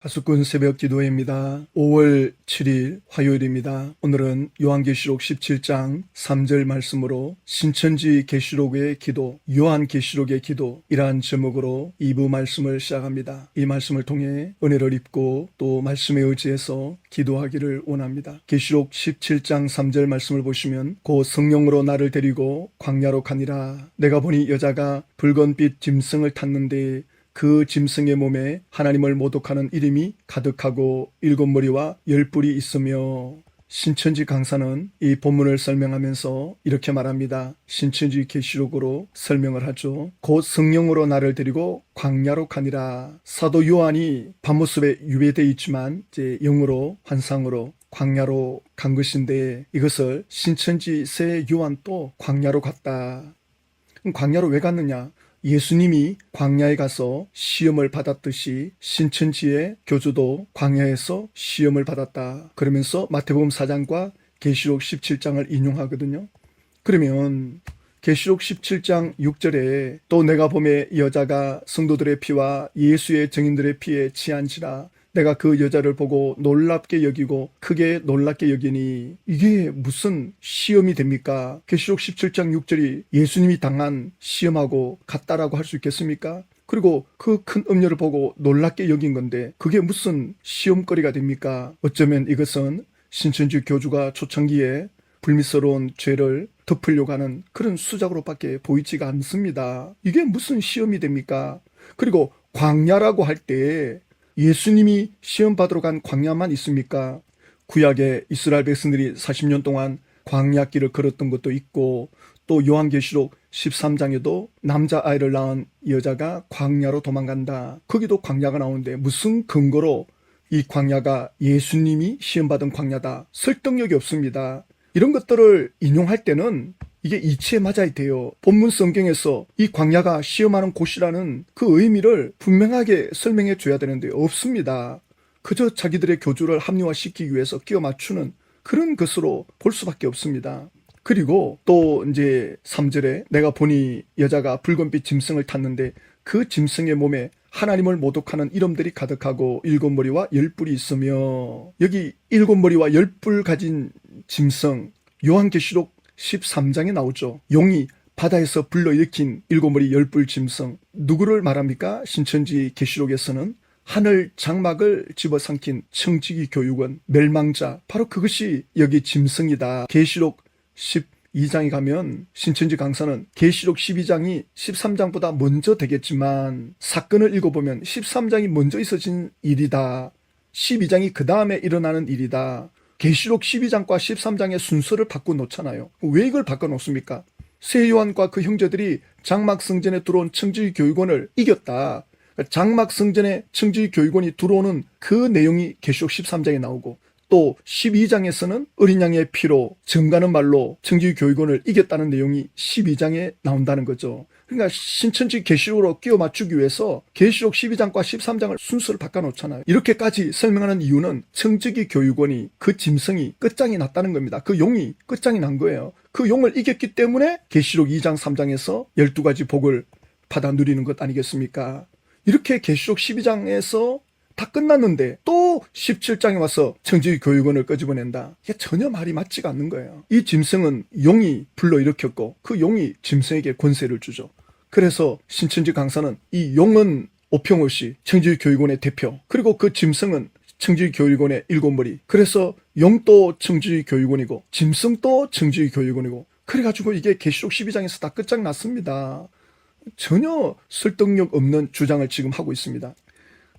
하수꾼 새벽 기도회입니다. 5월 7일 화요일입니다. 오늘은 요한계시록 17장 3절 말씀으로 신천지 계시록의 기도, 요한계시록의 기도 이러한 제목으로 2부 말씀을 시작합니다. 이 말씀을 통해 은혜를 입고 또 말씀에 의지해서 기도하기를 원합니다. 계시록 17장 3절 말씀을 보시면 곧 성령으로 나를 데리고 광야로 가니라. 내가 보니 여자가 붉은빛 짐승을 탔는데 그 짐승의 몸에 하나님을 모독하는 이름이 가득하고 7머리와 10뿔이 있으며, 신천지 강사는 이 본문을 설명하면서 이렇게 말합니다. 신천지 계시록으로 설명을 하죠. 곧 성령으로 나를 데리고 광야로 가니라. 사도 요한이 밤모습에 유배되어 있지만 이제 영으로 환상으로 광야로 간 것인데, 이것을 신천지 새 요한도 광야로 갔다. 그럼 광야로 왜 갔느냐? 예수님이 광야에 가서 시험을 받았듯이 신천지의 교주도 광야에서 시험을 받았다. 그러면서 마태복음 4장과 계시록 17장을 인용하거든요. 그러면 계시록 17장 6절에 또 내가 보매 여자가 성도들의 피와 예수의 증인들의 피에 취한지라. 내가 그 여자를 보고 놀랍게 여기고 크게 놀랍게 여기니, 이게 무슨 시험이 됩니까? 계시록 17장 6절이 예수님이 당한 시험하고 같다라고 할 수 있겠습니까? 그리고 그 큰 음녀를 보고 놀랍게 여긴 건데 그게 무슨 시험거리가 됩니까? 어쩌면 이것은 신천지 교주가 초창기에 불미스러운 죄를 덮으려고 하는 그런 수작으로밖에 보이지가 않습니다. 이게 무슨 시험이 됩니까? 그리고 광야라고 할 때 예수님이 시험 받으러 간 광야만 있습니까? 구약의 이스라엘 백성들이 40년 동안 광야길을 걸었던 것도 있고, 또 요한계시록 13장에도 남자아이를 낳은 여자가 광야로 도망간다. 거기도 광야가 나오는데 무슨 근거로 이 광야가 예수님이 시험 받은 광야다? 설득력이 없습니다. 이런 것들을 인용할 때는 이게 이치에 맞아야 돼요. 본문 성경에서 이 광야가 시험하는 곳이라는 그 의미를 분명하게 설명해 줘야 되는데 없습니다. 그저 자기들의 교주를 합리화시키기 위해서 끼워 맞추는 그런 것으로 볼 수밖에 없습니다. 그리고 또 이제 3절에 내가 보니 여자가 붉은빛 짐승을 탔는데 그 짐승의 몸에 하나님을 모독하는 이름들이 가득하고 7머리와 10뿔이 있으며, 여기 7머리와 10뿔 가진 짐승, 요한계시록 13장에 나오죠. 용이 바다에서 불러일으킨 7머리 10뿔 짐승, 누구를 말합니까? 신천지 계시록에서는 하늘 장막을 집어삼킨 청지기 교육원, 멸망자, 바로 그것이 여기 짐승이다. 계시록 12장에 가면 신천지 강사는 계시록 12장이 13장보다 먼저 되겠지만 사건을 읽어보면 13장이 먼저 있어진 일이다. 12장이 그 다음에 일어나는 일이다. 계시록 12장과 13장의 순서를 바꿔놓잖아요. 왜 이걸 바꿔놓습니까? 세요한과 그 형제들이 장막성전에 들어온 청지기 교육원을 이겼다. 장막성전에 청지기 교육원이 들어오는 그 내용이 계시록 13장에 나오고, 또 12장에서는 어린 양의 피로 정가는 말로 청지기 교육원을 이겼다는 내용이 12장에 나온다는 거죠. 그러니까 신천지 계시록으로 끼워 맞추기 위해서 계시록 12장과 13장을 순서를 바꿔놓잖아요. 이렇게까지 설명하는 이유는 청지기 교육원이, 그 짐승이 끝장이 났다는 겁니다. 그 용이 끝장이 난 거예요. 그 용을 이겼기 때문에 계시록 2장 3장에서 12가지 복을 받아 누리는 것 아니겠습니까? 이렇게 계시록 12장에서 다 끝났는데 또 17장에 와서 청지기 교육원을 끄집어낸다. 이게 전혀 말이 맞지가 않는 거예요. 이 짐승은 용이 불러일으켰고 그 용이 짐승에게 권세를 주죠. 그래서 신천지 강사는 이 용은 오평옷이 청지기 교육원의 대표, 그리고 그 짐승은 청지기 교육원의 7머리, 그래서 용도 청지기 교육원이고 짐승도 청지기 교육원이고, 그래가지고 이게 계시록 12장에서 다 끝장났습니다. 전혀 설득력 없는 주장을 지금 하고 있습니다.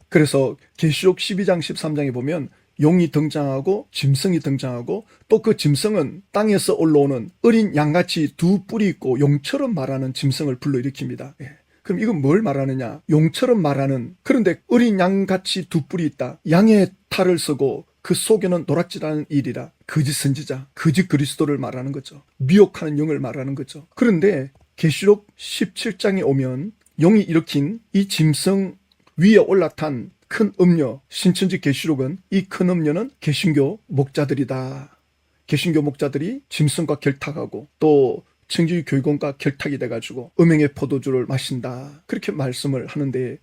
그래서 계시록 12장 13장에 보면 용이 등장하고 짐승이 등장하고, 또 그 짐승은 땅에서 올라오는 어린 양같이 2뿔이 있고 용처럼 말하는 짐승을 불러일으킵니다. 그럼 이건 뭘 말하느냐? 용처럼 말하는, 그런데 어린 양같이 2뿔이 있다. 양의 탈을 쓰고 그 속에는 노락질하는 일이라 거짓 선지자, 거짓 그리스도를 말하는 거죠. 미혹하는 영을 말하는 거죠. 그런데 계시록 17장에 오면 용이 일으킨 이 짐승 위에 올라탄 큰 음녀, 신천지 계시록은 이 큰 음녀는 개신교 목자들이다. 개신교 목자들이 짐승과 결탁하고 또 청지기 교육원과 결탁이 돼가지고 음행의 포도주를 마신다. 그렇게 말씀을 하는데,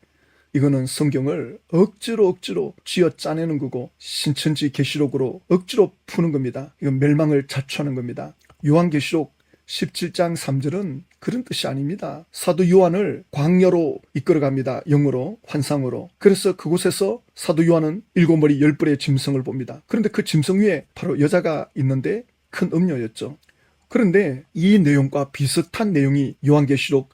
이거는 성경을 억지로 쥐어 짜내는 거고 신천지 계시록으로 억지로 푸는 겁니다. 이건 멸망을 자초하는 겁니다. 요한계시록 17장 3절은 그런 뜻이 아닙니다. 사도 요한을 광야로 이끌어갑니다. 영으로, 환상으로. 그래서 그곳에서 사도 요한은 7머리 10뿔의 짐승을 봅니다. 그런데 그 짐승 위에 바로 여자가 있는데 큰 음녀였죠. 그런데 이 내용과 비슷한 내용이 요한계시록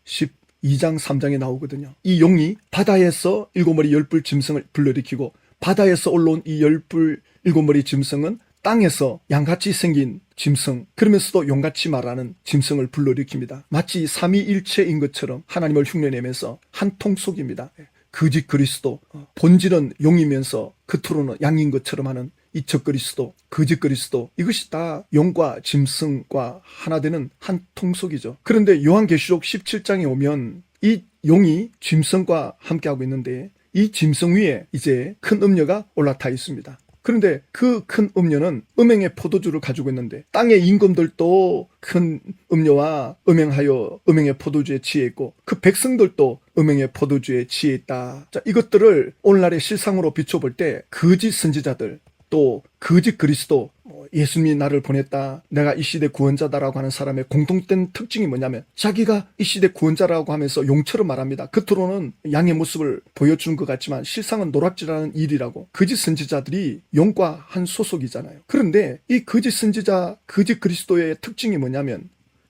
12장 3장에 나오거든요. 이 용이 바다에서 7머리 10뿔 짐승을 불러일으키고 바다에서 올라온 이 10뿔 7머리 짐승은 땅에서 양같이 생긴 짐승, 그러면서도 용같이 말하는 짐승을 불러일으킵니다. 마치 삼위일체인 것처럼 하나님을 흉내내면서 한 통속입니다. 거짓 그리스도, 본질은 용이면서 겉으로는 양인 것처럼 하는 이 적그리스도, 거짓 그리스도, 이것이 다 용과 짐승과 하나 되는 한 통속이죠. 그런데 요한계시록 17장에 오면 이 용이 짐승과 함께하고 있는데 이 짐승 위에 이제 큰 음녀가 올라타 있습니다. 그런데 그 큰 음녀는 음행의 포도주를 가지고 있는데 땅의 임금들도 큰 음녀와 음행하여 음행의 포도주에 취해 있고 그 백성들도 음행의 포도주에 취해 있다. 자, 이것들을 오늘날의 실상으로 비춰볼 때 거짓 선지자들, 또 거짓 그리스도, 예수님이 나를 보냈다, 내가 이 시대 구원자다라고 하는 사람의 공통된 특징이 뭐냐면 자기가 이 시대 구원자라고 하면서 용처럼 말합니다. 겉으로는 양의 모습을 보여주는 것 같지만 실상은 노략질하는 일이라고. 거짓 선지자들이 용과 한 소속이잖아요. 그런데 이 거짓 선지자, 거짓 그리스도의 특징이 뭐냐면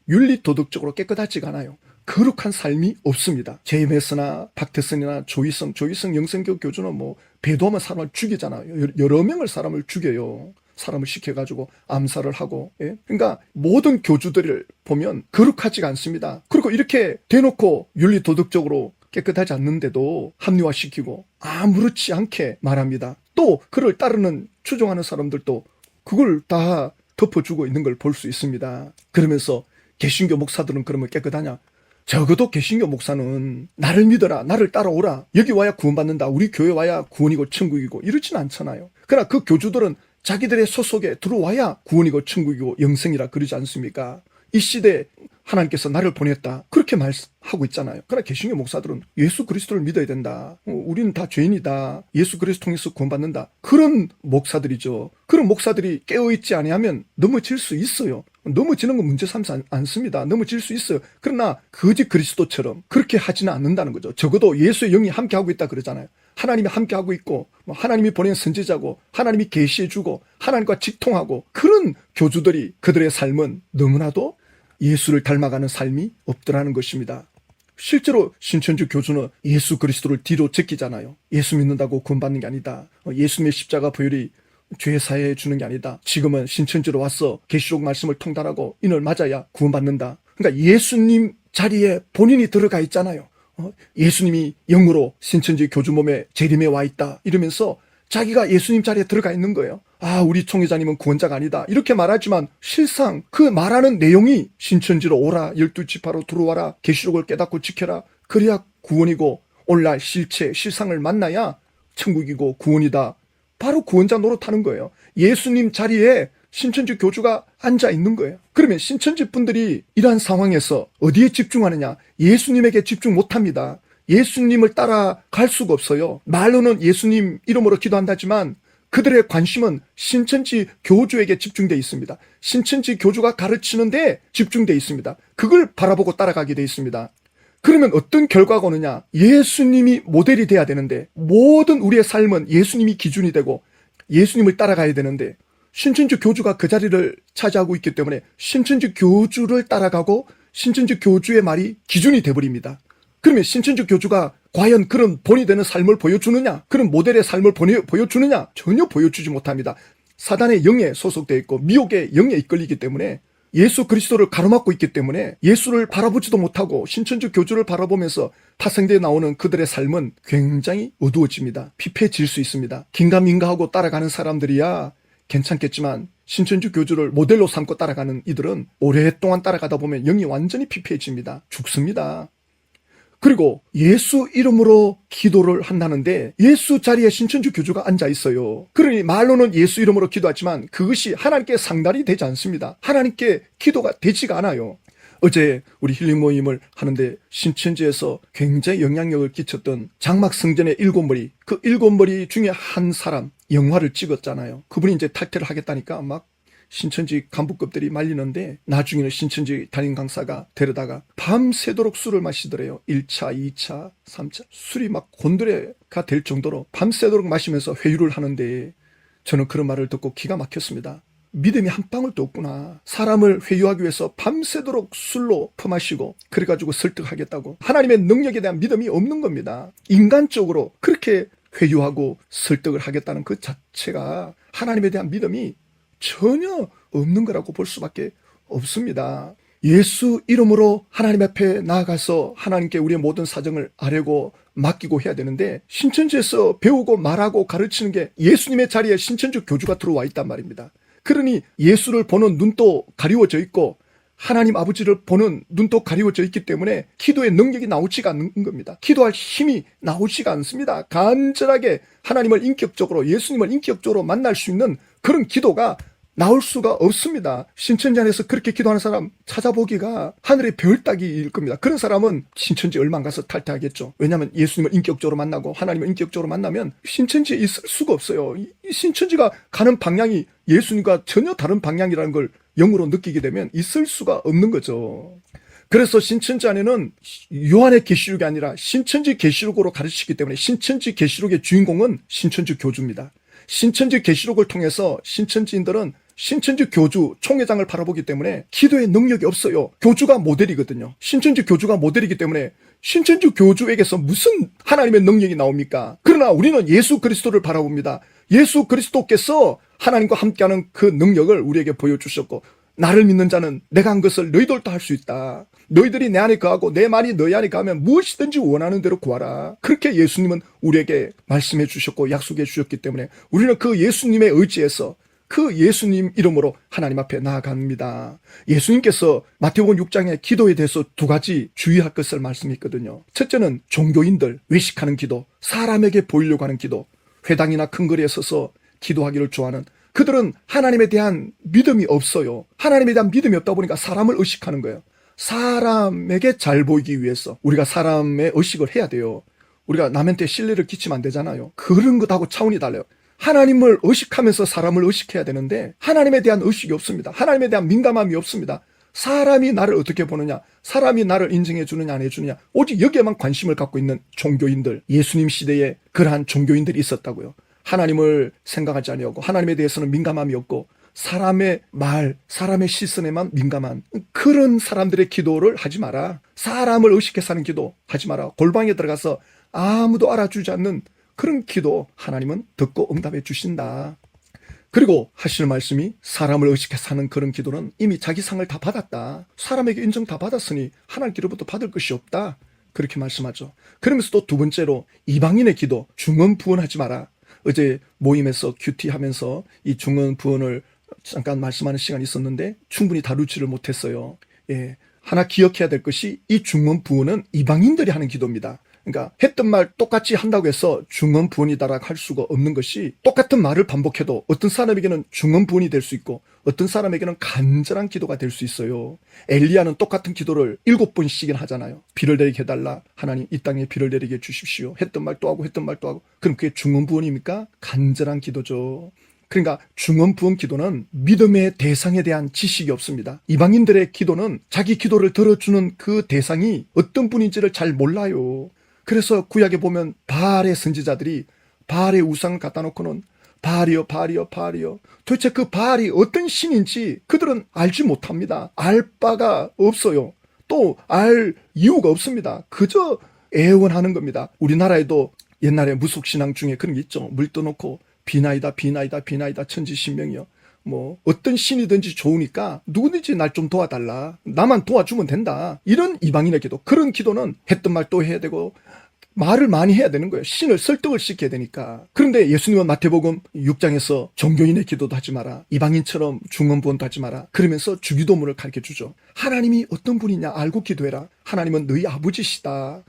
윤리 도덕적으로 깨끗하지가 않아요. 거룩한 삶이 없습니다. 제임스나 박태선이나 조희성 영성교 교주는 배도하면 사람을 죽이잖아요. 여러 명을 사람을 죽여요. 사람을 시켜가지고 암살을 하고. 예? 그러니까 모든 교주들을 보면 거룩하지가 않습니다. 그리고 이렇게 대놓고 윤리 도덕적으로 깨끗하지 않는데도 합리화시키고 아무렇지 않게 말합니다. 또 그를 따르는 추종하는 사람들도 그걸 다 덮어주고 있는 걸 볼 수 있습니다. 그러면서 개신교 목사들은 그러면 깨끗하냐? 적어도 개신교 목사는 나를 믿어라, 나를 따라오라, 여기 와야 구원받는다, 우리 교회 와야 구원이고 천국이고 이러진 않잖아요. 그러나 그 교주들은 자기들의 소속에 들어와야 구원이고 천국이고 영생이라 그러지 않습니까? 이 시대에 하나님께서 나를 보냈다, 그렇게 말하고 있잖아요. 그러나 개신교 목사들은 예수 그리스도를 믿어야 된다, 우리는 다 죄인이다, 예수 그리스도 통해서 구원받는다, 그런 목사들이죠. 그런 목사들이 깨어있지 아니하면 넘어질 수 있어요. 넘어지는 건 문제 삼지 않습니다. 넘어질 수 있어요. 그러나 거짓 그리스도처럼 그렇게 하지는 않는다는 거죠. 적어도 예수의 영이 함께하고 있다 그러잖아요. 하나님이 함께하고 있고 하나님이 보낸 선지자고 하나님이 계시해주고 하나님과 직통하고 그런 교주들이 그들의 삶은 너무나도 예수를 닮아가는 삶이 없더라는 것입니다. 실제로 신천지 교주는 예수 그리스도를 뒤로 제끼잖아요. 예수 믿는다고 구원받는 게 아니다. 예수님의 십자가 보혈이 죄 사해해 주는 게 아니다. 지금은 신천지로 와서 계시록 말씀을 통달하고 이를 맞아야 구원받는다. 그러니까 예수님 자리에 본인이 들어가 있잖아요. 예수님이 영으로 신천지 교주 몸에 재림해 와 있다 이러면서 자기가 예수님 자리에 들어가 있는 거예요. 아, 우리 총회장님은 구원자가 아니다 이렇게 말하지만 실상 그 말하는 내용이 신천지로 오라, 12지파로 들어와라, 계시록을 깨닫고 지켜라, 그래야 구원이고 오늘날 실체 실상을 만나야 천국이고 구원이다, 바로 구원자 노릇하는 거예요. 예수님 자리에 신천지 교주가 앉아 있는 거예요. 그러면 신천지 분들이 이러한 상황에서 어디에 집중하느냐? 예수님에게 집중 못합니다. 예수님을 따라갈 수가 없어요. 말로는 예수님 이름으로 기도한다지만 그들의 관심은 신천지 교주에게 집중되어 있습니다. 신천지 교주가 가르치는데 집중되어 있습니다. 그걸 바라보고 따라가게 되어 있습니다. 그러면 어떤 결과가 오느냐? 예수님이 모델이 돼야 되는데 모든 우리의 삶은 예수님이 기준이 되고 예수님을 따라가야 되는데 신천지 교주가 그 자리를 차지하고 있기 때문에 신천지 교주를 따라가고 신천지 교주의 말이 기준이 돼버립니다. 그러면 신천지 교주가 과연 그런 본이 되는 삶을 보여주느냐? 그런 모델의 삶을 보여주느냐? 전혀 보여주지 못합니다. 사단의 영에 소속되어 있고 미혹의 영에 이끌리기 때문에 예수 그리스도를 가로막고 있기 때문에 예수를 바라보지도 못하고 신천지 교주를 바라보면서 파생되어 나오는 그들의 삶은 굉장히 어두워집니다. 피폐해질 수 있습니다. 긴가민가하고 따라가는 사람들이야 괜찮겠지만 신천지 교주를 모델로 삼고 따라가는 이들은 오랫동안 따라가다 보면 영이 완전히 피폐해집니다. 죽습니다. 그리고 예수 이름으로 기도를 한다는데 예수 자리에 신천지 교주가 앉아 있어요. 그러니 말로는 예수 이름으로 기도하지만 그것이 하나님께 상달이 되지 않습니다. 하나님께 기도가 되지가 않아요. 어제 우리 힐링 모임을 하는데 신천지에서 굉장히 영향력을 끼쳤던 장막 성전의 7머리, 그 7머리 중에 한 사람 영화를 찍었잖아요. 그분이 이제 탈퇴를 하겠다니까 막 신천지 간부급들이 말리는데, 나중에는 신천지 담임 강사가 데려다가 밤새도록 술을 마시더래요. 1차, 2차, 3차. 술이 막 곤드레가 될 정도로 밤새도록 마시면서 회유를 하는데, 저는 그런 말을 듣고 기가 막혔습니다. 믿음이 한 방울도 없구나. 사람을 회유하기 위해서 밤새도록 술로 퍼마시고 그래가지고 설득하겠다고. 하나님의 능력에 대한 믿음이 없는 겁니다. 인간적으로 그렇게 회유하고 설득을 하겠다는 그 자체가 하나님에 대한 믿음이 전혀 없는 거라고 볼 수밖에 없습니다. 예수 이름으로 하나님 앞에 나아가서 하나님께 우리의 모든 사정을 아뢰고 맡기고 해야 되는데, 신천지에서 배우고 말하고 가르치는 게 예수님의 자리에 신천지 교주가 들어와 있단 말입니다. 그러니 예수를 보는 눈도 가리워져 있고 하나님 아버지를 보는 눈도 가리워져 있기 때문에 기도의 능력이 나오지가 않는 겁니다. 기도할 힘이 나오지가 않습니다. 간절하게 하나님을 인격적으로, 예수님을 인격적으로 만날 수 있는 그런 기도가 나올 수가 없습니다. 신천지 안에서 그렇게 기도하는 사람 찾아보기가 하늘의 별 따기일 겁니다. 그런 사람은 신천지 얼마 안 가서 탈퇴하겠죠. 왜냐하면 예수님을 인격적으로 만나고 하나님을 인격적으로 만나면 신천지에 있을 수가 없어요. 이 신천지가 가는 방향이 예수님과 전혀 다른 방향이라는 걸 영으로 느끼게 되면 있을 수가 없는 거죠. 그래서 신천지 안에는 요한의 계시록이 아니라 신천지 계시록으로 가르치기 때문에 신천지 계시록의 주인공은 신천지 교주입니다. 신천지 계시록을 통해서 신천지인들은 신천지 교주 총회장을 바라보기 때문에 기도의 능력이 없어요. 교주가 모델이거든요. 신천지 교주가 모델이기 때문에 신천지 교주에게서 무슨 하나님의 능력이 나옵니까? 그러나 우리는 예수 그리스도를 바라봅니다. 예수 그리스도께서 하나님과 함께하는 그 능력을 우리에게 보여주셨고, 나를 믿는 자는 내가 한 것을 너희들도 할 수 있다. 너희들이 내 안에 거하고 내 말이 너희 안에 거하면 무엇이든지 원하는 대로 구하라. 그렇게 예수님은 우리에게 말씀해 주셨고 약속해 주셨기 때문에 우리는 그 예수님의 의지에서 그 예수님 이름으로 하나님 앞에 나아갑니다. 예수님께서 마태복음 6장에 기도에 대해서 2가지 주의할 것을 말씀했거든요. 첫째는 종교인들, 외식하는 기도, 사람에게 보이려고 하는 기도, 회당이나 큰 거리에 서서 기도하기를 좋아하는 그들은 하나님에 대한 믿음이 없어요. 하나님에 대한 믿음이 없다 보니까 사람을 의식하는 거예요. 사람에게 잘 보이기 위해서 우리가 사람의 의식을 해야 돼요. 우리가 남한테 신뢰를 끼치면 안 되잖아요. 그런 것하고 차원이 달라요. 하나님을 의식하면서 사람을 의식해야 되는데 하나님에 대한 의식이 없습니다. 하나님에 대한 민감함이 없습니다. 사람이 나를 어떻게 보느냐, 사람이 나를 인정해 주느냐 안 해주느냐, 오직 여기에만 관심을 갖고 있는 종교인들, 예수님 시대에 그러한 종교인들이 있었다고요. 하나님을 생각하지 아니하고 하나님에 대해서는 민감함이 없고 사람의 말, 사람의 시선에만 민감한 그런 사람들의 기도를 하지 마라. 사람을 의식해서 하는 기도 하지 마라. 골방에 들어가서 아무도 알아주지 않는 그런 기도 하나님은 듣고 응답해 주신다. 그리고 하시는 말씀이 사람을 의식해서 하는 그런 기도는 이미 자기 상을 다 받았다. 사람에게 인정 다 받았으니 하나님께로부터 받을 것이 없다. 그렇게 말씀하죠. 그러면서 또 2번째로 이방인의 기도, 중언 부언하지 마라. 어제 모임에서 큐티 하면서 이 중언 부언을 잠깐 말씀하는 시간이 있었는데 충분히 다루지를 못했어요. 하나 기억해야 될 것이 이 중언 부언은 이방인들이 하는 기도입니다. 그러니까 했던 말 똑같이 한다고 해서 중언 부언이다라고 할 수가 없는 것이, 똑같은 말을 반복해도 어떤 사람에게는 중언 부언이 될 수 있고 어떤 사람에게는 간절한 기도가 될 수 있어요. 엘리야는 똑같은 기도를 7번씩이나 하잖아요. 비를 내리게 해달라. 하나님 이 땅에 비를 내리게 해주십시오. 했던 말 또 하고 했던 말 또 하고. 그럼 그게 중언 부언입니까? 간절한 기도죠. 그러니까 중언 부언 기도는 믿음의 대상에 대한 지식이 없습니다. 이방인들의 기도는 자기 기도를 들어주는 그 대상이 어떤 분인지를 잘 몰라요. 그래서 구약에 보면 바알의 선지자들이 바알의 우상을 갖다 놓고는 바알이여 바알이여 바알이여, 도대체 그 바알이 어떤 신인지 그들은 알지 못합니다. 알 바가 없어요. 또 알 이유가 없습니다. 그저 애원하는 겁니다. 우리나라에도 옛날에 무속신앙 중에 그런 게 있죠. 물 떠놓고 비나이다 비나이다 비나이다 천지신명이여, 뭐 어떤 신이든지 좋으니까 누구든지 날 좀 도와달라, 나만 도와주면 된다, 이런 이방인의 기도, 그런 기도는 했던 말 또 해야 되고 말을 많이 해야 되는 거예요. 신을 설득을 시켜야 되니까. 그런데 예수님은 마태복음 6장에서 종교인의 기도도 하지 마라, 이방인처럼 중언부언도 하지 마라, 그러면서 주기도문을 가르쳐주죠. 하나님이 어떤 분이냐 알고 기도해라. 하나님은 너희 아버지시다.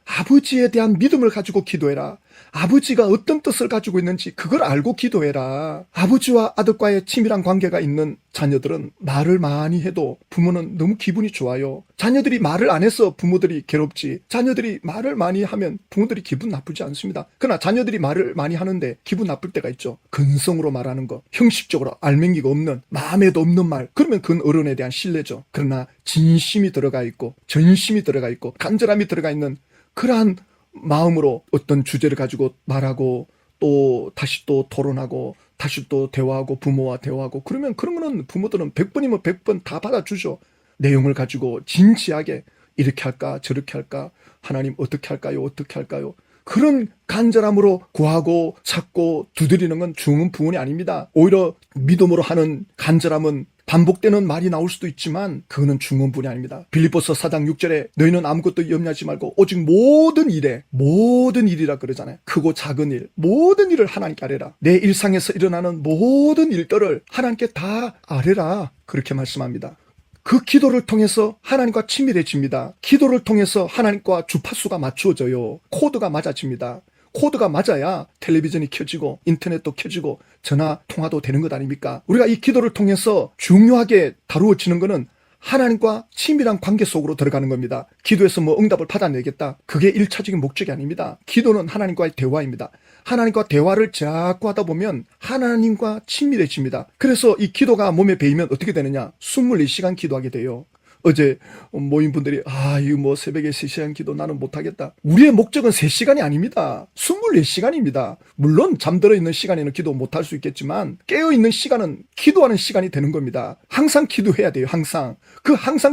아버지에 대한 믿음을 가지고 기도해라. 아버지가 어떤 뜻을 가지고 있는지 그걸 알고 기도해라. 아버지와 아들과의 친밀한 관계가 있는 자녀들은 말을 많이 해도 부모는 너무 기분이 좋아요. 자녀들이 말을 안 해서 부모들이 괴롭지, 자녀들이 말을 많이 하면 부모들이 기분 나쁘지 않습니다. 그러나 자녀들이 말을 많이 하는데 기분 나쁠 때가 있죠. 근성으로 말하는 거, 형식적으로 알맹이가 없는, 마음에도 없는 말, 그러면 그건 어른에 대한 신뢰죠. 그러나 진심이 들어가 있고 전심이 들어가 있고 간절함이 들어가 있는 그러한 마음으로 어떤 주제를 가지고 말하고 또 다시 또 토론하고 다시 또 대화하고 부모와 대화하고, 그러면 그런 거는 부모들은 100번이면 100번 다 받아주죠. 내용을 가지고 진지하게 이렇게 할까 저렇게 할까, 하나님 어떻게 할까요 어떻게 할까요, 그런 간절함으로 구하고 찾고 두드리는 건 중은 부분이 아닙니다. 오히려 믿음으로 하는 간절함은 반복되는 말이 나올 수도 있지만 그거는 중원분이 아닙니다. 빌립보서 4장 6절에 너희는 아무것도 염려하지 말고 오직 모든 일이라 그러잖아요. 크고 작은 일, 모든 일을 하나님께 아뢰라. 내 일상에서 일어나는 모든 일들을 하나님께 다 아뢰라, 그렇게 말씀합니다. 그 기도를 통해서 하나님과 친밀해집니다. 기도를 통해서 하나님과 주파수가 맞추어져요. 코드가 맞아집니다. 코드가 맞아야 텔레비전이 켜지고 인터넷도 켜지고 전화 통화도 되는 것 아닙니까? 우리가 이 기도를 통해서 중요하게 다루어지는 것은 하나님과 친밀한 관계 속으로 들어가는 겁니다. 기도에서 뭐 응답을 받아내겠다, 그게 1차적인 목적이 아닙니다. 기도는 하나님과의 대화입니다. 하나님과 대화를 자꾸 하다 보면 하나님과 친밀해집니다. 그래서 이 기도가 몸에 배이면 어떻게 되느냐, 24시간 기도하게 돼요. 어제 모인 분들이 이거 뭐 새벽에 3시간 기도 나는 못하겠다. 우리의 목적은 3시간이 아닙니다. 24시간입니다. 물론 잠들어 있는 시간에는 기도 못할 수 있겠지만 깨어있는 시간은 기도하는 시간이 되는 겁니다. 항상 기도해야 돼요. 항상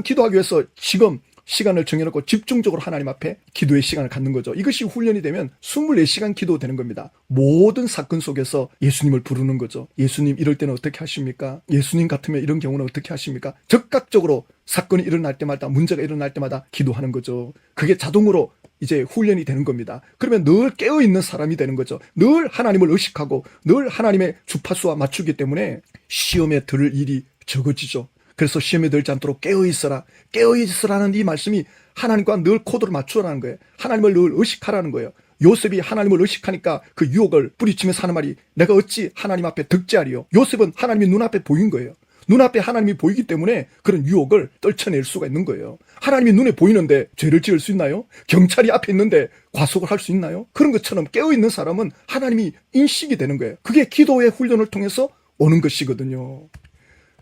기도하기 위해서 지금 시간을 정해놓고 집중적으로 하나님 앞에 기도의 시간을 갖는 거죠. 이것이 훈련이 되면 24시간 기도되는 겁니다. 모든 사건 속에서 예수님을 부르는 거죠. 예수님 이럴 때는 어떻게 하십니까? 예수님 같으면 이런 경우는 어떻게 하십니까? 적극적으로 사건이 일어날 때마다, 문제가 일어날 때마다 기도하는 거죠. 그게 자동으로 이제 훈련이 되는 겁니다. 그러면 늘 깨어있는 사람이 되는 거죠. 늘 하나님을 의식하고 늘 하나님의 주파수와 맞추기 때문에 시험에 들을 일이 적어지죠. 그래서 시험에 들지 않도록 깨어있으라는 이 말씀이 하나님과 늘 코드를 맞추라는 거예요. 하나님을 늘 의식하라는 거예요. 요셉이 하나님을 의식하니까 그 유혹을 뿌리치면서 하는 말이 내가 어찌 하나님 앞에 득죄하리요. 요셉은 하나님이 눈앞에 보인 거예요. 눈앞에 하나님이 보이기 때문에 그런 유혹을 떨쳐낼 수가 있는 거예요. 하나님이 눈에 보이는데 죄를 지을 수 있나요? 경찰이 앞에 있는데 과속을 할 수 있나요? 그런 것처럼 깨어있는 사람은 하나님이 인식이 되는 거예요. 그게 기도의 훈련을 통해서 오는 것이거든요.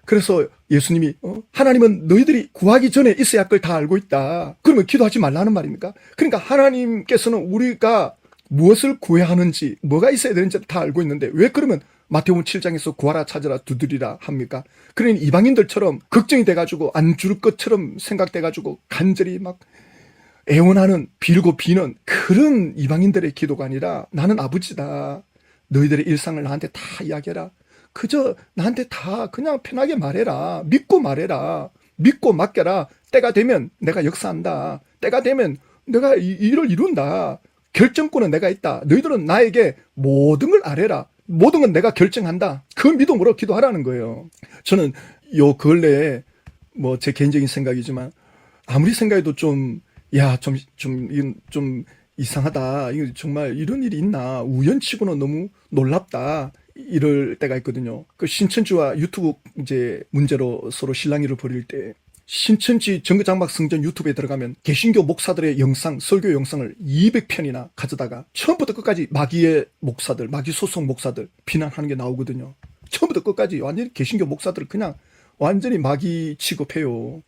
그래서 예수님이 하나님은 너희들이 구하기 전에 있어야 할 걸 다 알고 있다. 그러면 기도하지 말라는 말입니까? 그러니까 하나님께서는 우리가 무엇을 구해야 하는지, 뭐가 있어야 되는지 다 알고 있는데 왜 그러면 마태복음 7장에서 구하라 찾으라 두드리라 합니까? 그러니 이방인들처럼 걱정이 돼가지고 안 줄 것처럼 생각돼가지고 간절히 막 애원하는, 빌고 비는 그런 이방인들의 기도가 아니라 나는 아버지다. 너희들의 일상을 나한테 다 이야기해라. 그저 나한테 다 그냥 편하게 말해라. 믿고 말해라. 믿고 맡겨라. 때가 되면 내가 역사한다. 때가 되면 내가 일을 이룬다. 결정권은 내가 있다. 너희들은 나에게 모든 걸 아뢰라. 모든 건 내가 결정한다. 그 믿음으로 기도하라는 거예요. 저는 요 근래에 뭐 제 개인적인 생각이지만 아무리 생각해도 좀 이상하다. 이거 정말 이런 일이 있나. 우연치고는 너무 놀랍다. 이럴 때가 있거든요. 그 신천지와 유튜브 이제 문제로 서로 실랑이를 벌일 때 신천지 정거장막 성전 유튜브에 들어가면 개신교 목사들의 영상, 설교 영상을 200편이나 가져다가 처음부터 끝까지 마귀의 목사들, 마귀 소속 목사들 비난하는 게 나오거든요. 처음부터 끝까지 완전히 개신교 목사들을 그냥 완전히 마귀 취급해요.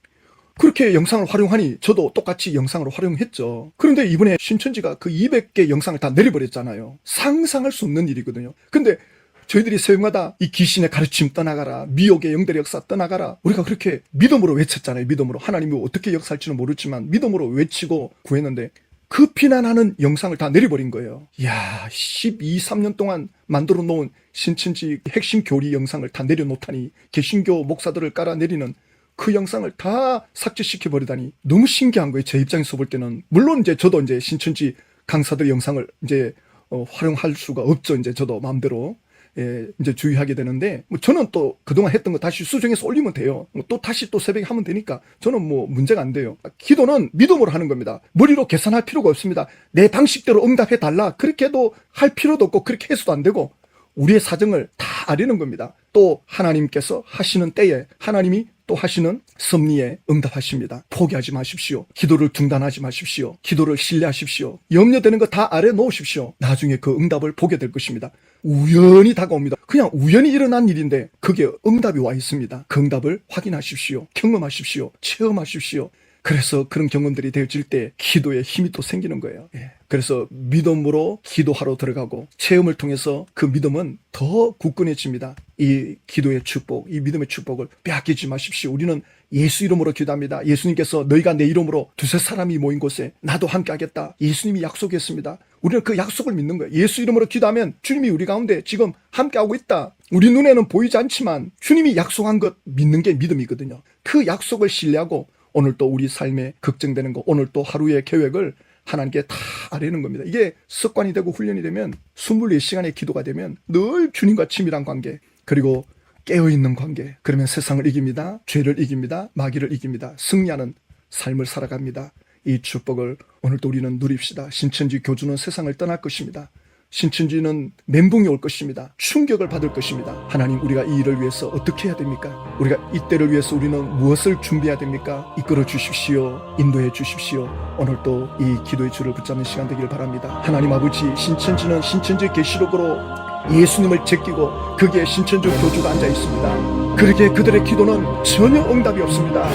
그렇게 영상을 활용하니 저도 똑같이 영상으로 활용했죠. 그런데 이번에 신천지가 그 200개 영상을 다 내려버렸잖아요. 상상할 수 없는 일이거든요. 근데 저희들이 새벽마다 이 귀신의 가르침 떠나가라, 미혹의 영들의 역사 떠나가라, 우리가 그렇게 믿음으로 외쳤잖아요. 믿음으로. 하나님이 어떻게 역사할지는 모르지만 믿음으로 외치고 구했는데 그 비난하는 영상을 다 내려버린 거예요. 이야, 12, 13년 동안 만들어 놓은 신천지 핵심 교리 영상을 다 내려놓다니, 개신교 목사들을 깔아내리는 그 영상을 다 삭제시켜버리다니 너무 신기한 거예요. 제 입장에서 볼 때는. 물론 이제 저도 이제 신천지 강사들 영상을 이제 활용할 수가 없죠. 이제 저도 마음대로. 이제 주의하게 되는데, 뭐 저는 또 그동안 했던 거 다시 수정해서 올리면 돼요. 또 다시 또 새벽에 하면 되니까 저는 뭐 문제가 안 돼요. 기도는 믿음으로 하는 겁니다. 머리로 계산할 필요가 없습니다. 내 방식대로 응답해 달라 그렇게 해도 할 필요도 없고, 그렇게 해서도 안 되고, 우리의 사정을 다 아려는 겁니다. 또 하나님께서 하시는 때에 하나님이 또 하시는 섭리에 응답하십니다. 포기하지 마십시오. 기도를 중단하지 마십시오. 기도를 신뢰하십시오. 염려되는 거 다 아래 놓으십시오. 나중에 그 응답을 보게 될 것입니다. 우연히 다가옵니다. 그냥 우연히 일어난 일인데 그게 응답이 와 있습니다. 그 응답을 확인하십시오. 경험하십시오. 체험하십시오. 그래서 그런 경험들이 되어질 때 기도에 힘이 또 생기는 거예요. 그래서 믿음으로 기도하러 들어가고 체험을 통해서 그 믿음은 더 굳건해집니다. 이 기도의 축복, 이 믿음의 축복을 빼앗기지 마십시오. 우리는 예수 이름으로 기도합니다. 예수님께서 너희가 내 이름으로 두세 사람이 모인 곳에 나도 함께 하겠다. 예수님이 약속했습니다. 우리는 그 약속을 믿는 거예요. 예수 이름으로 기도하면 주님이 우리 가운데 지금 함께하고 있다. 우리 눈에는 보이지 않지만 주님이 약속한 것 믿는 게 믿음이거든요. 그 약속을 신뢰하고 오늘 또 우리 삶에 걱정되는 거, 오늘 또 하루의 계획을 하나님께 다 아뢰는 겁니다. 이게 습관이 되고 훈련이 되면 24시간의 기도가 되면 늘 주님과 친밀한 관계, 그리고 깨어있는 관계, 그러면 세상을 이깁니다. 죄를 이깁니다. 마귀를 이깁니다. 승리하는 삶을 살아갑니다. 이 축복을 오늘도 우리는 누립시다. 신천지 교주는 세상을 떠날 것입니다. 신천지는 멘붕이 올 것입니다. 충격을 받을 것입니다. 하나님, 우리가 이 일을 위해서 어떻게 해야 됩니까? 우리가 이때를 위해서 우리는 무엇을 준비해야 됩니까? 이끌어 주십시오. 인도해 주십시오. 오늘도 이 기도의 줄을 붙잡는 시간 되기를 바랍니다. 하나님 아버지, 신천지는 신천지 계시록으로 예수님을 제끼고 거기에 신천지 교주가 앉아 있습니다. 그렇게 그들의 기도는 전혀 응답이 없습니다.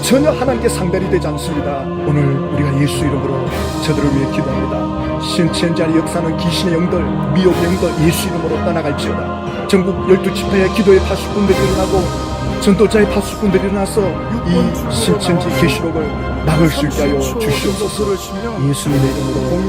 전혀 하나님께 상달이 되지 않습니다. 오늘 우리가 예수 이름으로 저들을 위해 기도합니다. 신천지 안에 역사는 귀신의 영들, 미혹의 영들 예수 이름으로 떠나갈지어다. 전국 12지파의 기도의 파수꾼들이 일어나고 전도자의 파수꾼들이 일어나서 이 신천지 계시록을 막을 수 있게 하여 주시옵소서. 예수님의 이름으로